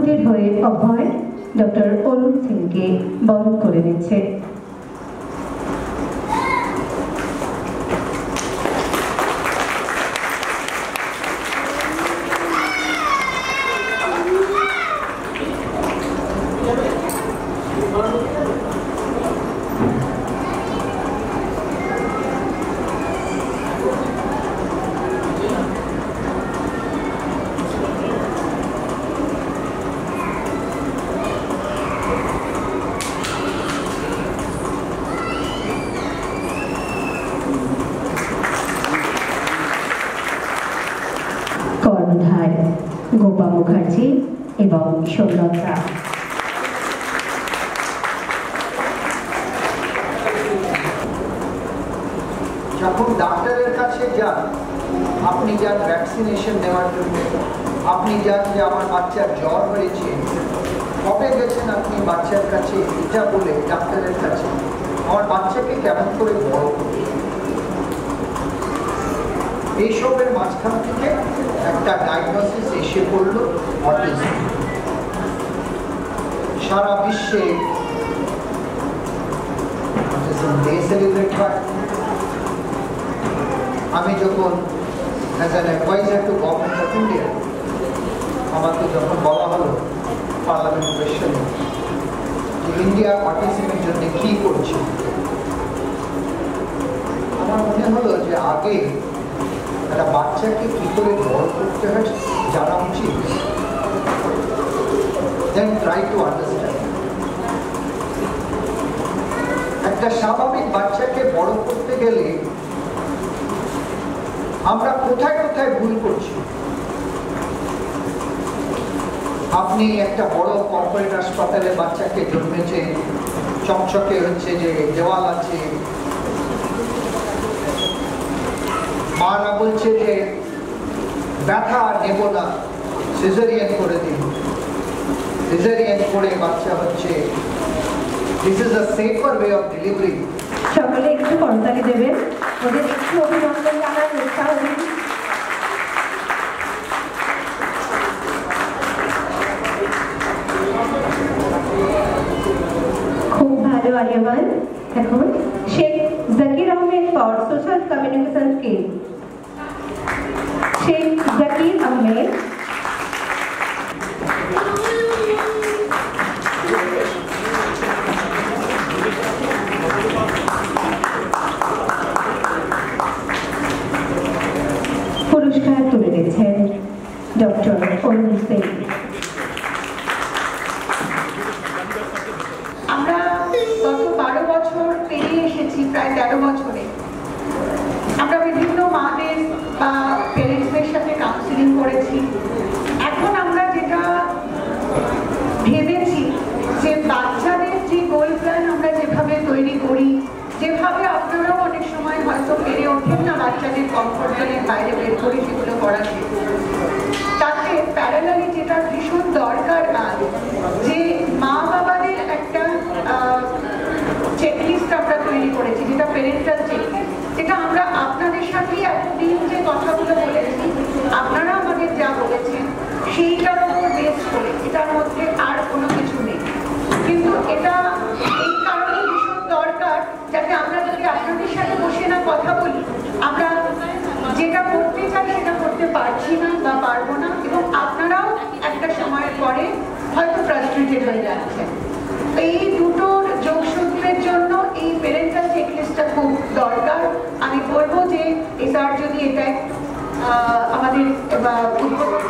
দম্পতির হয়ে অভয় ডক্টর অরুণ সিংকে বরণ করে নিচ্ছে। কর্ণধার গোপা মুখার্জি এবং সৌলতা। যখন ডাক্তারের কাছে যান, আপনি যান ভ্যাকসিনেশন নেওয়ার জন্য, আপনি যান যে আমার বাচ্চার জ্বর হয়েছে, কবে গেছেন আপনি বাচ্চার কাছে এটা বলে ডাক্তারের কাছে আমার বাচ্চাকে কেমন করে বড় করবে? এইসবের মাঝখান থেকে একটা ডায়াগনোসিস এসে পড়ল অটিজম। সারা বিশ্বে অটিজম ডে সেলিব্রেট হয়। আমি যখন as an adviser to government of India, আমাকে যখন বলা হলো পার্লামেন্ট কোয়েশ্চেনে যে ইন্ডিয়া অটিজমের জন্য কি করছে, আমার মনে হলো যে আগে একটা বাচ্চাকে কি করে বড় করতে হয় জানা উচিত, দেন ট্রাই টু আন্ডারস্ট্যান্ড। একটা স্বাভাবিক বাচ্চাকে বড় করতে গেলে আমরা কোথায় কোথায় ভুল করছি? আপনি একটা বড় কর্পোরেট হাসপাতালে বাচ্চাকে জন্মেছে, চকচকে হচ্ছে যে দেওয়াল আছে, মারা বলছে যে ব্যথা নেব না, সিজারিয়ান করে দিন, সিজারিয়ান করে বাচ্চা হচ্ছে। This is a safer way of delivery. সকলে একটু করতালি দেবেন, ওদের একটু অভিনন্দন জানান, উৎসাহ দিন। খুব ভালো আর্যমান। এখন Sheikh Zakir Ahmed for social communication skill. Sheikh Zakir Ahmed পুরস্কার তুলে দিচ্ছেন ডক্টর অরুণ সিং। আমরা গত 12 বছর পেরিয়ে এসেছি, প্রায় 13 বছরে আমরা বিভিন্ন মাদের বা পেরেন্টসদের সাথে কাউন্সিলিং করেছি। এখন আমরা যেটা ভেবেছি যে বাচ্চাদের যে গোল প্ল্যান আমরা যেভাবে তৈরি করি, যেভাবে আপনারাও অনেক সময় হয়তো পেরে ওঠেন না বাচ্চাদের কমফোর্ট জোনের বাইরে বের করে সেগুলো করাতে, তাতে প্যারালালি যেটা ভীষণ দরকার আজ যে মা বাবাদের একটা চেকলিস্ট আমরা তৈরি করেছি, যেটা প্যারেন্টাল চেকলিস্ট, যেটা আমরা আপনাদের সাথে এতদিন যে কথাগুলো বলেছি, আপনারা আমাদের যা বলেছেন সেইটার উপর বেস করে, এটার মধ্যে আর কোনো কিছু নেই। কিন্তু এটা এই কারণে ভীষণ দরকার যাতে আমরা যদি আপনাদের সাথে বসে না কথা বলি, আমরা যেটা করতে চাই সেটা করতে পারছি না বা পারবো না, এবং আপনারাও একটা সময়ের পরে হয়তো ফ্রাস্ট্রেটেড হয়ে যাচ্ছেন। এই দুটোর যোগসূত্রের জন্য এই প্যারেন্টাল চেকলিস্টটা খুব দরকার। আমি বলবো যে এটার যদি এটা আমাদের উদ্বোধন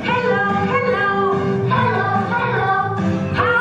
Hello, hello, hello, hello.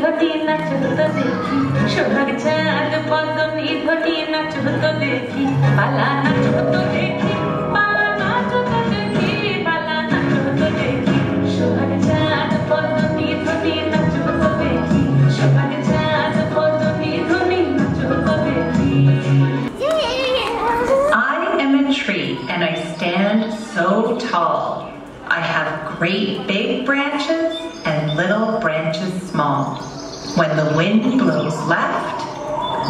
ধটি নাচত দেখি সোহাগ চাঁদ পদমী ধটি নাচত দেখি বালা নাচত দেখি বালা নাচত দেখি বালা নাচত দেখি সোহাগ চাঁদ পদমী ধটি নাচত দেখি সোহাগ চাঁদ পদমী ধটি নাচত দেখি I am a tree and I stand so tall. I have great big branches and little branches small. When the wind blows left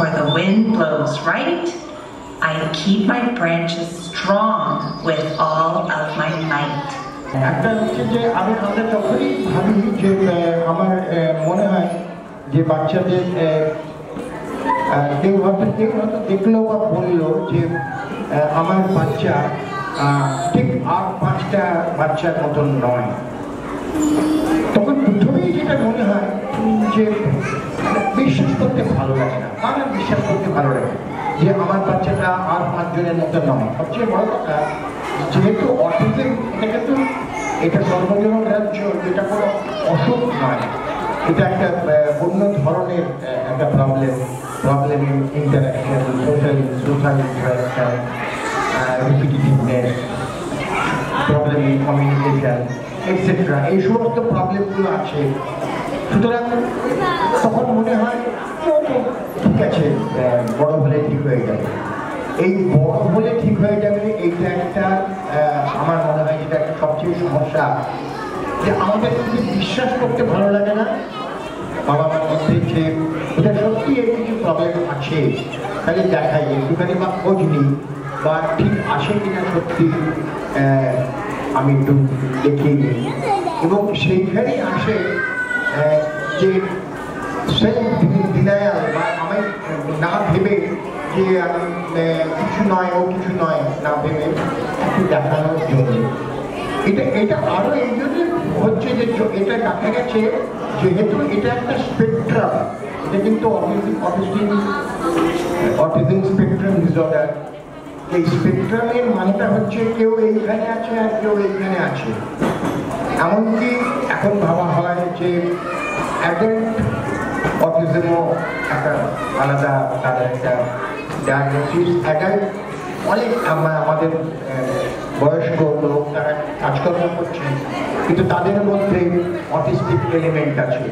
or the wind blows right, I keep my branches strong with all of my might. একটা হচ্ছে যে আমরা যখনই ভাবি যে আমার মনে হয় যে বাচ্চাদের কেউ হয়তো দেখলো বা বললো যে আমার বাচ্চা ঠিক আর 5টা বাচ্চার মতন নয়, তখন প্রথমেই যেটা মনে হয় যে বিশ্বাস করতে ভালো লাগে না, আমার বিশ্বাস করতে ভালো লাগে যে আমার বাচ্চাটা আর 5 জনের মতো নয়। সবচেয়ে বড় কথা, যেহেতু অটিজম এটা সর্বজনীন রাজ্য, এটা কোনো অসুখ নয়, এটা একটা অন্য ধরনের একটা problem in interaction, social interaction, repetitiveness, problem in communication et cetera, এই সমস্ত প্রবলেমগুলো আছে। সুতরাং তখন মনে হয় ঠিক আছে, বড় হলে ঠিক হয়ে যাবে। এই বড় হলে ঠিক হয়ে যাবে এইটা একটা আমার মনে হয় যেটা একটা সবচেয়ে সমস্যা, যে আমাদের কিন্তু বিশ্বাস করতে ভালো লাগে না বাবা মার মধ্যে যে ওটা সত্যি এর কিছু প্রবলেম আছে, তাহলে দেখাই একটুখানি বা খোঁজ নিই বা ঠিক আসে কিনা সত্যি আমি একটু দেখিয়ে নিই। এবং সেইখানেই আসে যে সেলফ ডিনায়াল বা আমি না ভেবে যে আমি কিছু নয় ও কিছু নয় না ভেবে একটু দেখানোর জন্য। এটা আরো এই জন্য হচ্ছে যে এটা দেখা গেছে যেহেতু এটা একটা স্পেকট্রাম, এটা কিন্তু অটিজম স্পেকট্রাম ডিসঅর্ডার। এই স্পেকট্রামের মানেটা হচ্ছে কেউ এইখানে আছে আর কেউ এইখানে আছে। এমনকি এখন ভাবা হয় যে অ্যাডাল্ট অটিজমও একটা আলাদা তাদের একটা ডায়াগনোসিস। অ্যাডাল্ট অনেক আমাদের বয়স্ক লোক তারা কাজকর্ম করছেন, কিন্তু তাদের মধ্যে অটিস্টিক এলিমেন্ট আছে।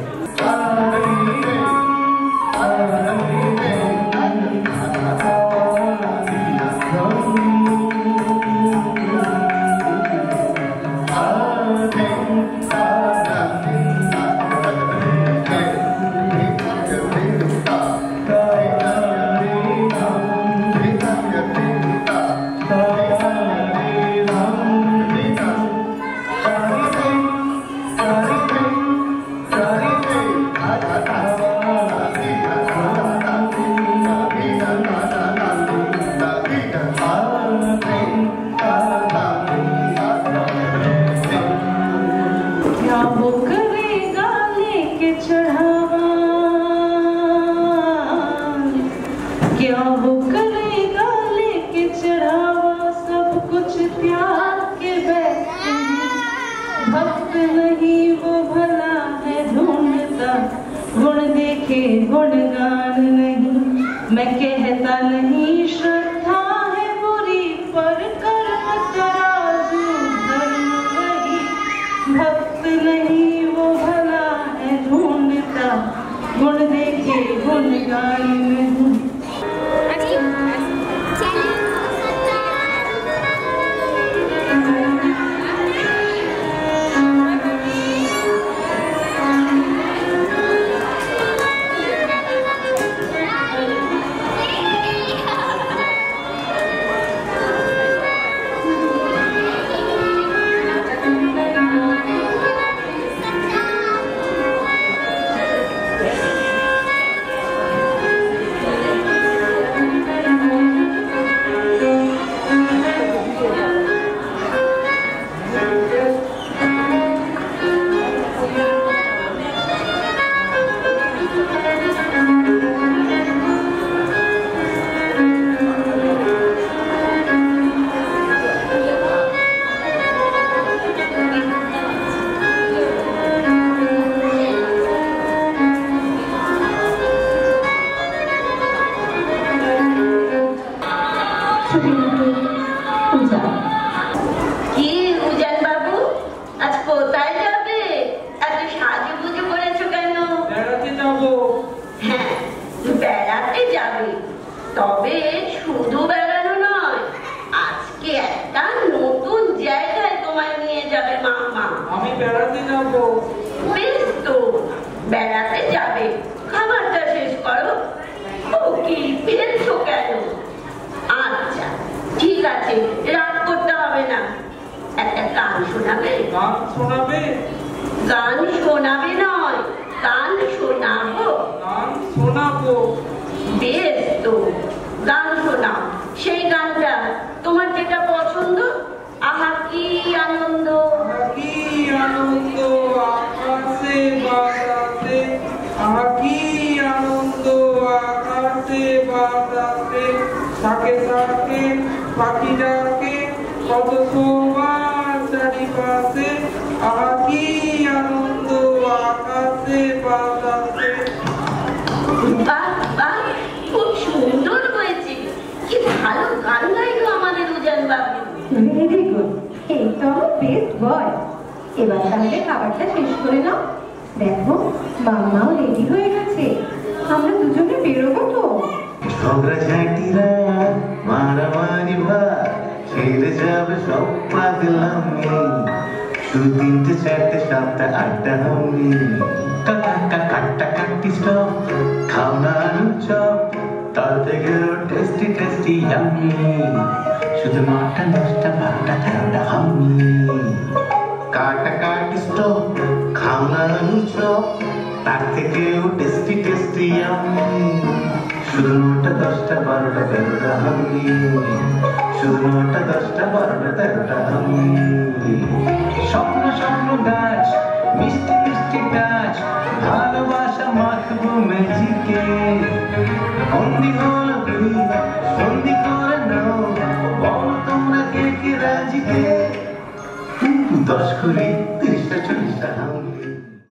मैं कहता नहीं श्रद्धा है बुरी, पर कर्म तराजू धर्म वही, भक्त नहीं वो भला है ढूंढता, गुण देखे गुण गान नहीं। শোনাবে? গান শোনাবে নয়, গান শোনাবো। গান শোনাবো। বেশ তো, গান শোনাও। সেই গানটা তোমার যেটা পছন্দ। আহা কি আনন্দ, কি আনন্দ আকাশে বাতাসে, আহা কি আনন্দ আকাশে বাতাসে, থাকে থাকে পাখি ডাকে কত সবার চারিপাশে, আহা কি আনন্দ আকাশে বাতাসে। বাহ বাহ, খুব সুন্দর হয়েছে। কি ভালো গান গাইলো আমাদের উজান বাবু। ভেরি গুড, এই তো আমার বেস্ট বয়। এবার তাহলে খাবারটা শেষ করে নাও। দেখো মাম্মাও রেডি হয়ে গেছে, আমরা দুজনে বেরোবো তো। ঝগড়াঝাটিরা মারামারি ভাই ছেড়ে যাবে সব পাগলামি, শুধু 3টে 4টে 7টা 8টা হামি, কাটা কাটি স্টপ, খাও না আলুর চপ, তার থেকে টেস্টি টেস্টি ইয়ামি, শুধু 9টা 10টা 12টা 13টা হামি, কাটা কাটি স্টপ, খাও না আলুর চপ, তার থেকেও টেস্টি টেস্টি ইয়ামি, শুধু 9টা 10টা 12টা 13টা হামি, শুধু 9টা 10টা 12টা 13টা হামি। স্বপ্ন স্বপ্ন গাছ, মিষ্টি মিষ্টি গাছ, ভালোবাসা মাখবো ম্যাজিকে, বন্দি হলো তুই সন্ধি করে নাও, বলো তোমরা কে কে রাজিকে, 10 কুড়ি